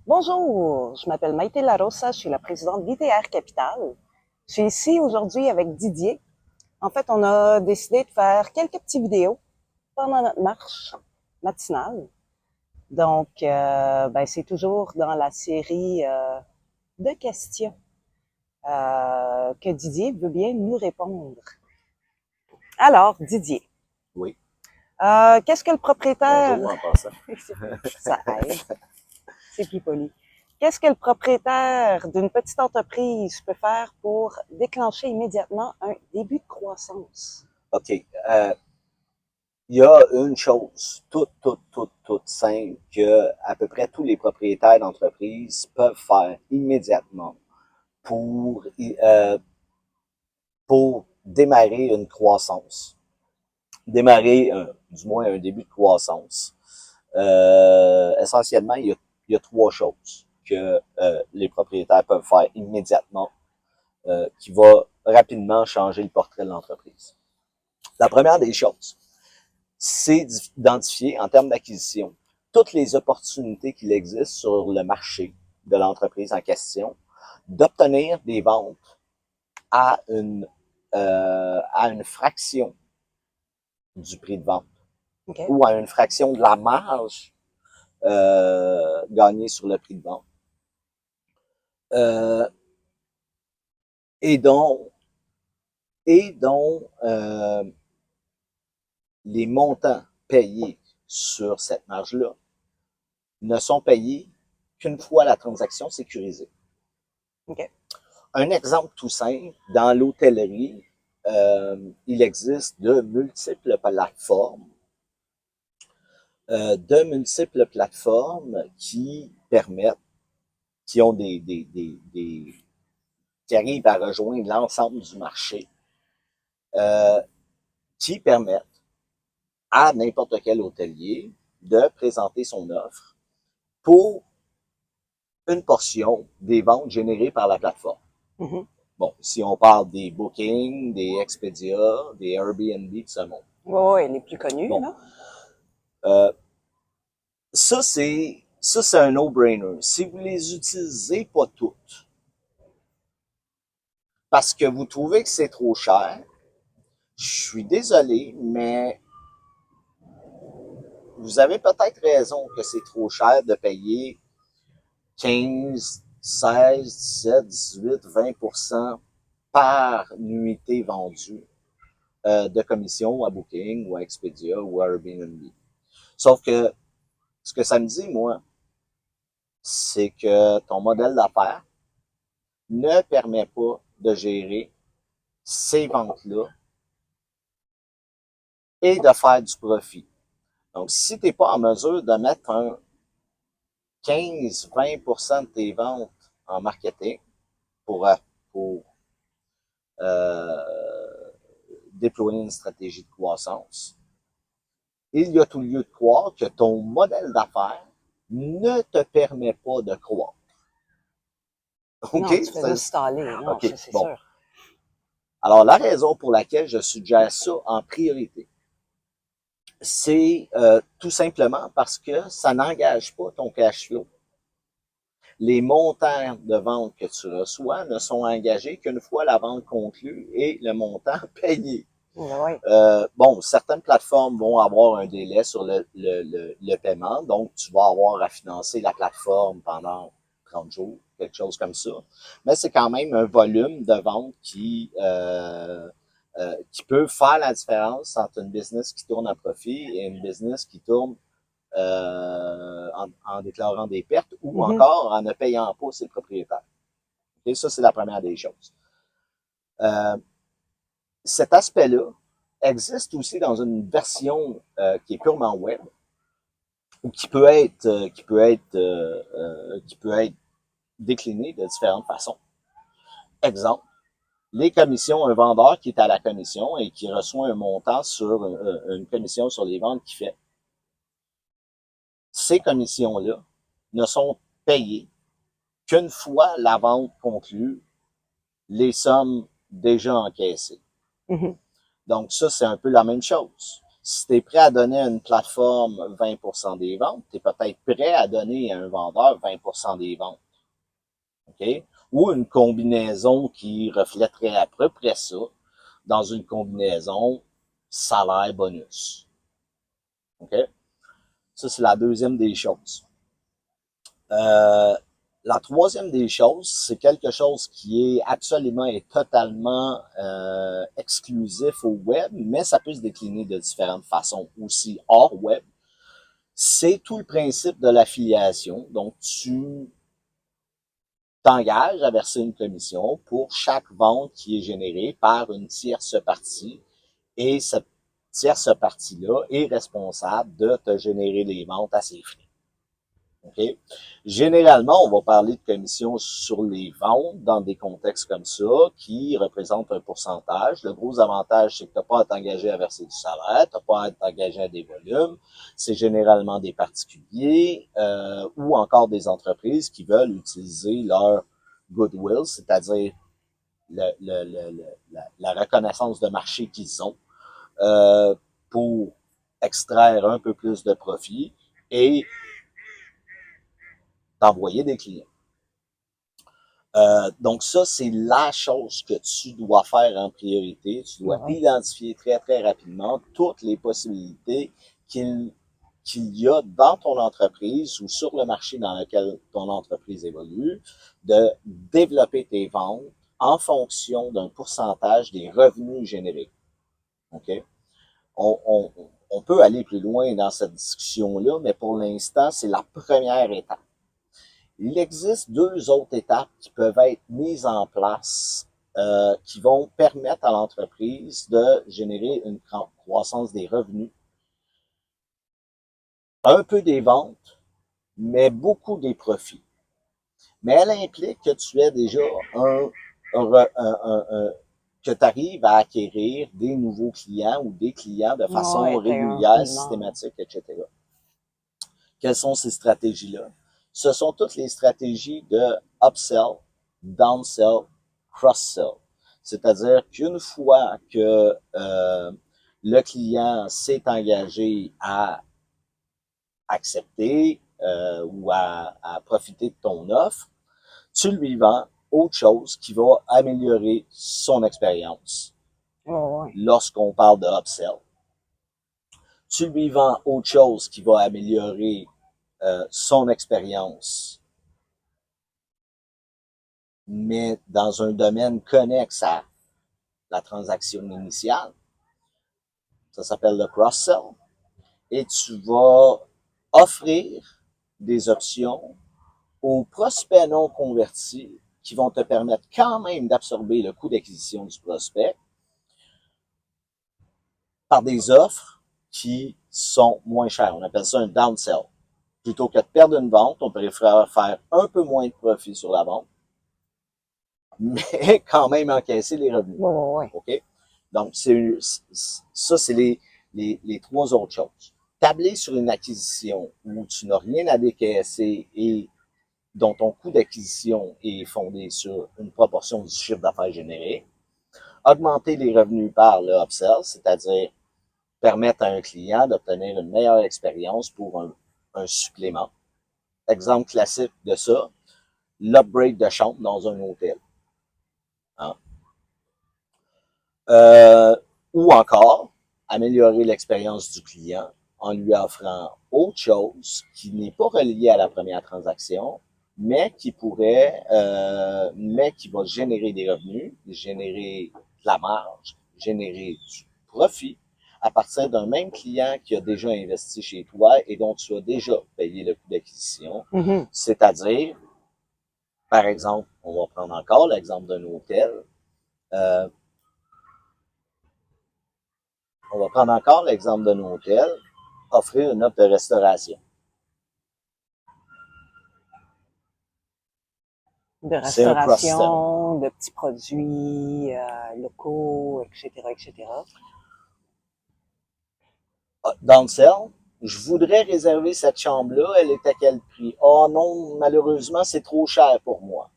Bonjour, je m'appelle Maïté Larossa, je suis la présidente d'ITR Capital. Je suis ici aujourd'hui avec Didier. En fait, on a décidé de faire quelques petites vidéos pendant notre marche matinale. Donc, c'est toujours dans la série de questions que Didier veut bien nous répondre. Alors, Didier, Oui. qu'est-ce que le propriétaire... Bonjour en passant. Ça aide, c'est plus poli. Qu'est-ce que le propriétaire d'une petite entreprise peut faire pour déclencher immédiatement un début de croissance? OK. Il y a une chose toute simple que à peu près tous les propriétaires d'entreprises peuvent faire immédiatement pour, pour démarrer une croissance. Démarrer, du moins, un début de croissance. Essentiellement, il y a trois choses que les propriétaires peuvent faire immédiatement qui va rapidement changer le portrait de l'entreprise. La première des choses, c'est d'identifier en termes d'acquisition toutes les opportunités qu'il existe sur le marché de l'entreprise en question, d'obtenir des ventes à une fraction du prix de vente OK. ou à une fraction de la marge gagnée sur le prix de vente. Et dont les montants payés sur cette marge-là ne sont payés qu'une fois la transaction sécurisée. OK. Un exemple tout simple, dans l'hôtellerie, il existe de multiples plateformes qui permettent, qui ont qui arrivent à rejoindre l'ensemble du marché, qui permettent à n'importe quel hôtelier de présenter son offre pour une portion des ventes générées par la plateforme. Mm-hmm. Bon, si on parle des Booking, des Expedia, des Airbnb de ce monde. Oui, les plus connus, Bon, là. ça c'est un no-brainer. Si vous les utilisez pas toutes, parce que vous trouvez que c'est trop cher, je suis désolé, mais vous avez peut-être raison que c'est trop cher de payer 15, 16, 17, 18, 20% par nuitée vendue de commission à Booking ou à Expedia ou à Airbnb. Sauf que ce que ça me dit, moi, c'est que ton modèle d'affaires ne permet pas de gérer ces ventes-là et de faire du profit. Donc, si tu n'es pas en mesure de mettre un 15-20% de tes ventes en marketing pour, pour euh, déployer une stratégie de croissance, il y a tout lieu de croire que ton modèle d'affaires ne te permet pas de croître. OK? Non, tu fais juste staller. Non, OK, ça, c'est bon. sûr. Alors, la raison pour laquelle je suggère ça en priorité, c'est tout simplement parce que ça n'engage pas ton cash flow. Les montants de vente que tu reçois ne sont engagés qu'une fois la vente conclue et le montant payé. Oui. Bon, certaines plateformes vont avoir un délai sur le paiement, donc tu vas avoir à financer la plateforme pendant 30 jours, quelque chose comme ça. Mais c'est quand même un volume de vente qui peut faire la différence entre une business qui tourne à profit et une business qui tourne en déclarant des pertes ou Mm-hmm. encore en ne payant pas ses propriétaires. Et ça, c'est la première des choses. Cet aspect-là existe aussi dans une version qui est purement web ou qui peut être déclinée de différentes façons. Exemple, les commissions, un vendeur qui est à la commission et qui reçoit un montant sur une commission sur les ventes qu'il fait. Ces commissions-là ne sont payées qu'une fois la vente conclue, les sommes déjà encaissées. Mm-hmm. Donc ça, c'est un peu la même chose. Si tu es prêt à donner à une plateforme 20% des ventes, tu es peut-être prêt à donner à un vendeur 20% des ventes. OK? Ou une combinaison qui reflèterait à peu près ça dans une combinaison salaire-bonus. OK? Ça, c'est la deuxième des choses. La troisième des choses, c'est quelque chose qui est absolument et totalement exclusif au web, mais ça peut se décliner de différentes façons aussi hors web. C'est tout le principe de l'affiliation. Donc, tu t'engages à verser une commission pour chaque vente qui est générée par une tierce partie et cette tierce partie-là est responsable de te générer des ventes à ses frais. Okay? Généralement, on va parler de commission sur les ventes dans des contextes comme ça qui représentent un pourcentage. Le gros avantage, c'est que tu n'as pas à t'engager à verser du salaire, tu n'as pas à t'engager à des volumes. C'est généralement des particuliers ou encore des entreprises qui veulent utiliser leur goodwill, c'est-à-dire la reconnaissance de marché qu'ils ont pour extraire un peu plus de profit et d'envoyer des clients. Donc ça, c'est la chose que tu dois faire en priorité. Tu dois identifier très, très rapidement toutes les possibilités qu'il y a dans ton entreprise ou sur le marché dans lequel ton entreprise évolue, de développer tes ventes en fonction d'un pourcentage des revenus générés. OK? On peut aller plus loin dans cette discussion-là, mais pour l'instant, c'est la première étape. Il existe deux autres étapes qui peuvent être mises en place qui vont permettre à l'entreprise de générer une croissance des revenus, un peu des ventes, mais beaucoup des profits. Mais elle implique que tu aies déjà que tu arrives à acquérir des nouveaux clients ou des clients de façon régulière, systématique, etc. Quelles sont ces stratégies-là? Ce sont toutes les stratégies de upsell, downsell, cross-sell. C'est-à-dire qu'une fois que le client s'est engagé à accepter ou à profiter de ton offre, tu lui vends autre chose qui va améliorer son expérience. Lorsqu'on parle de upsell, tu lui vends autre chose qui va améliorer son expérience, mais dans un domaine connexe à la transaction initiale. Ça s'appelle le cross-sell. Et tu vas offrir des options aux prospects non convertis qui vont te permettre quand même d'absorber le coût d'acquisition du prospect par des offres qui sont moins chères. On appelle ça un downsell. Plutôt que de perdre une vente, on préfère faire un peu moins de profit sur la vente, mais quand même encaisser les revenus. OK? Donc, ça, c'est les trois autres choses. Tabler sur une acquisition où tu n'as rien à décaisser et dont ton coût d'acquisition est fondé sur une proportion du chiffre d'affaires généré. Augmenter les revenus par le upsell, c'est-à-dire permettre à un client d'obtenir une meilleure expérience pour un supplément. Exemple classique de ça, l'upgrade de chambre dans un hôtel. Hein? Ou encore, améliorer l'expérience du client en lui offrant autre chose qui n'est pas relié à la première transaction, mais qui va générer des revenus, générer de la marge, générer du profit à partir d'un même client qui a déjà investi chez toi et dont tu as déjà payé le coût d'acquisition. C'est-à-dire, par exemple, on va prendre encore l'exemple d'un hôtel. On va prendre encore l'exemple d'un hôtel, offrir une offre de restauration. De restauration, de petits produits locaux, etc., etc. Downsell, je voudrais réserver cette chambre-là, elle est à quel prix? Oh non, malheureusement, c'est trop cher pour moi.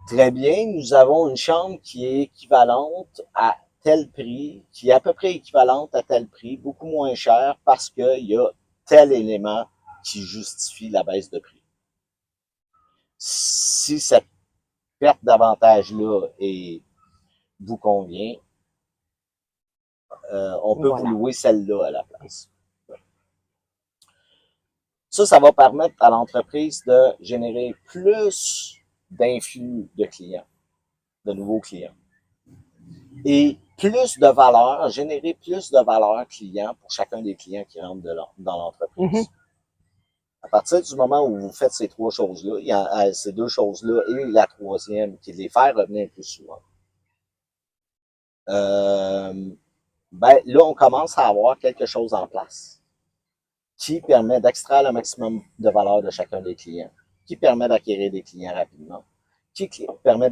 Très bien, nous avons une chambre qui est équivalente à tel prix, qui est à peu près équivalente à tel prix, beaucoup moins cher parce qu'il y a tel élément qui justifie la baisse de prix. Si cette perte d'avantage-là vous convient, on peut vous louer celle-là à la place. Ça va permettre à l'entreprise de générer plus d'influx de clients, de nouveaux clients. Et plus de valeur, générer plus de valeur client pour chacun des clients qui rentrent dans l'entreprise. À partir du moment où vous faites ces trois choses-là, il y a ces deux choses-là et la troisième qui les fait revenir plus souvent. Là, on commence à avoir quelque chose en place qui permet d'extraire le maximum de valeur de chacun des clients, qui permet d'acquérir des clients rapidement, qui permet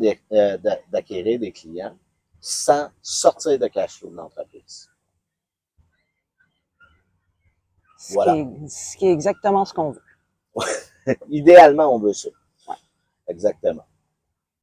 d'acquérir des clients sans sortir de cash flow de l'entreprise. Voilà. Ce qui est exactement ce qu'on veut. Idéalement, on veut ça. Ouais. Exactement.